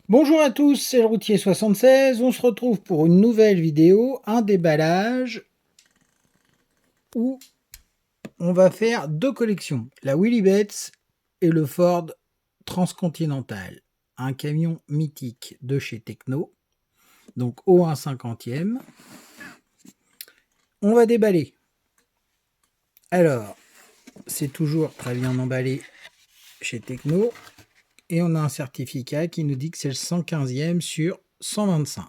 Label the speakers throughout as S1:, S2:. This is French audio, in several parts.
S1: Bonjour à tous, c'est le routier 76. On se retrouve pour une nouvelle vidéo, un déballage où on va faire deux collections, la Willys et le Ford Transcontinental, un camion mythique de chez Techno, donc au 1/50e. On va déballer. Alors, c'est toujours très bien emballé chez Techno et on a un certificat qui nous dit que c'est le 115e sur 125.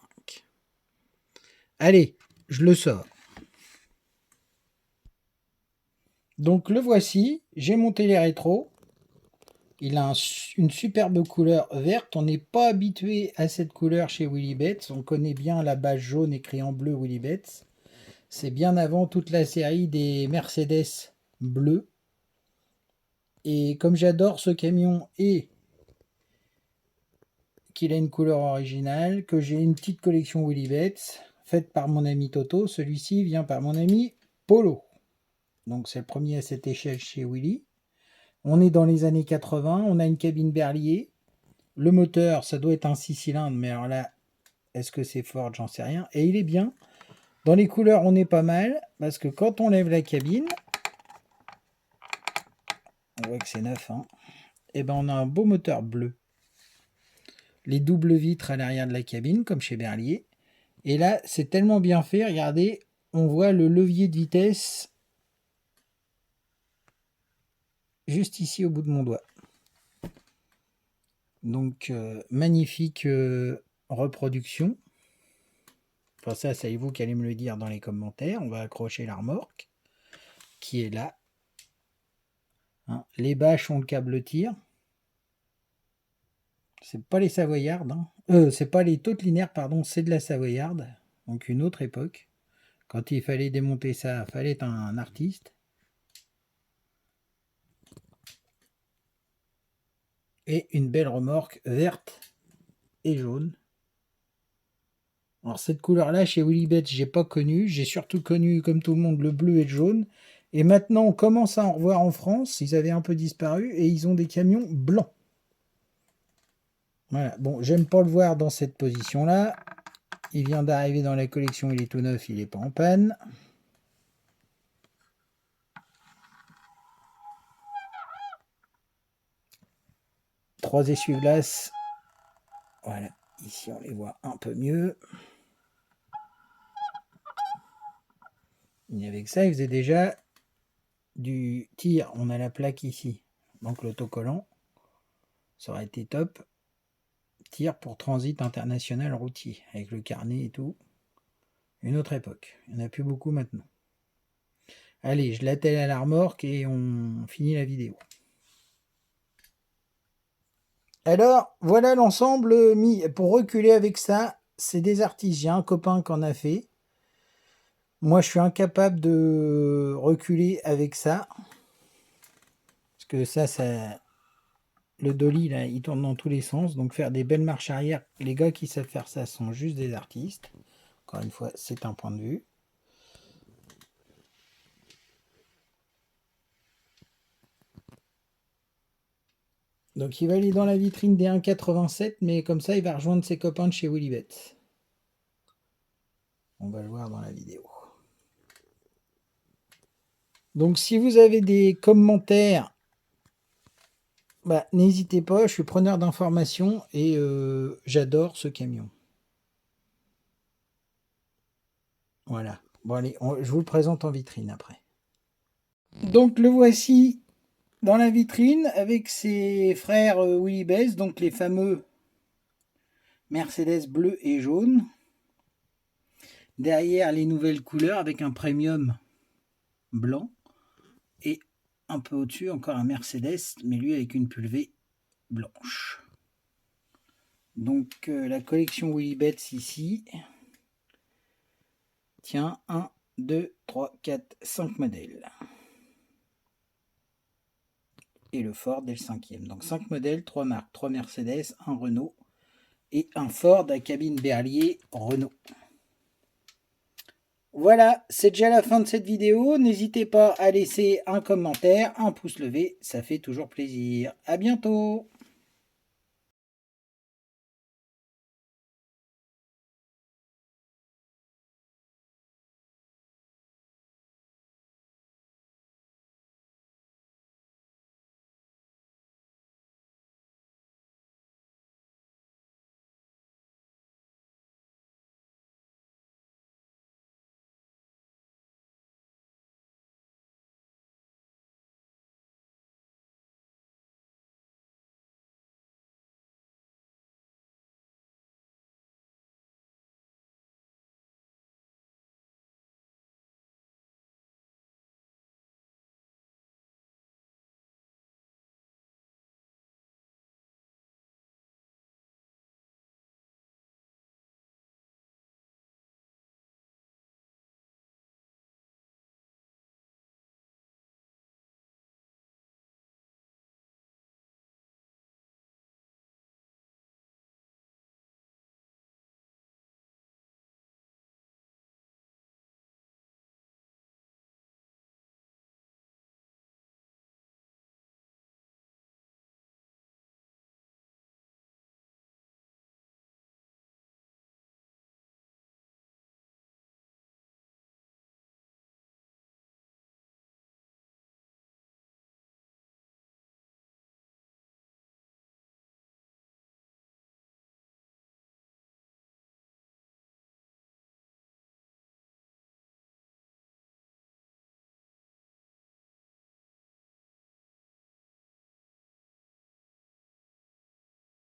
S1: Allez, je le sors. Donc le voici, j'ai monté les rétros. Il a une superbe couleur verte. On n'est pas habitué à cette couleur chez Willys. On connaît bien la base jaune écrit en bleu Willys. C'est bien avant toute la série des Mercedes bleues. Et comme j'adore ce camion et qu'il a une couleur originale, que j'ai une petite collection Willys faite par mon ami Toto, celui-ci vient par mon ami Polo. Donc c'est le premier à cette échelle chez Willy. On est dans les années 80, on a une cabine Berlier. Le moteur, ça doit être un 6 cylindres, mais alors là, est-ce que c'est Ford? J'en sais rien. Et il est bien. Dans les couleurs, on est pas mal, parce que quand on lève la cabine, on voit que c'est neuf, hein, et ben on a un beau moteur bleu. Les doubles vitres à l'arrière de la cabine, comme chez Berlier. Et là, c'est tellement bien fait, regardez, on voit le levier de vitesse juste ici au bout de mon doigt. Donc, magnifique reproduction. Enfin, ça, c'est vous qui allez me le dire dans les commentaires. On va accrocher la remorque qui est là. Hein. Les bâches ont le câble tir. C'est pas les Savoyardes. Hein. C'est pas les Totelinaires, pardon, c'est de la Savoyarde. Donc une autre époque. Quand il fallait démonter ça, il fallait être un artiste. Et une belle remorque verte et jaune. Alors cette couleur-là, chez Willys, j'ai pas connu. J'ai surtout connu, comme tout le monde, le bleu et le jaune. Et maintenant, on commence à en revoir en France. Ils avaient un peu disparu et ils ont des camions blancs. Voilà. Bon, j'aime pas le voir dans cette position-là. Il vient d'arriver dans la collection, il est tout neuf, il n'est pas en panne. Trois essuie-glaces. Voilà, ici on les voit un peu mieux. Il n'y avait que ça, il faisait déjà du tir. On a la plaque ici, donc l'autocollant. Ça aurait été top. Tir pour transit international routier, avec le carnet et tout. Une autre époque. Il n'y en a plus beaucoup maintenant. Allez, je l'attelle à la remorque et on finit la vidéo. Alors, voilà l'ensemble mis. Pour reculer avec ça, c'est des artistes. J'ai un copain qui en a fait. Moi, je suis incapable de reculer avec ça. Parce que ça... Le dolly, là, il tourne dans tous les sens. Donc, faire des belles marches arrière, les gars qui savent faire ça sont juste des artistes. Encore une fois, c'est un point de vue. Donc, il va aller dans la vitrine des 1,87, mais comme ça, il va rejoindre ses copains de chez Willys. On va le voir dans la vidéo. Donc, si vous avez des commentaires, n'hésitez pas, je suis preneur d'informations et j'adore ce camion. Voilà. Bon, allez, je vous le présente en vitrine après. Donc, le voici dans la vitrine avec ses frères Willys, donc les fameux Mercedes bleu et jaune. Derrière, les nouvelles couleurs avec un premium blanc. Et un peu au-dessus, encore un Mercedes, mais lui avec une pulvée blanche. Donc, la collection Willys ici. Tiens, 1, 2, 3, 4, 5 modèles. Et le Ford est le 5e. Donc 5 modèles, 3 marques, 3 Mercedes, 1 Renault et un Ford à cabine Berlier Renault. Voilà, c'est déjà la fin de cette vidéo. N'hésitez pas à laisser un commentaire, un pouce levé, ça fait toujours plaisir. À bientôt!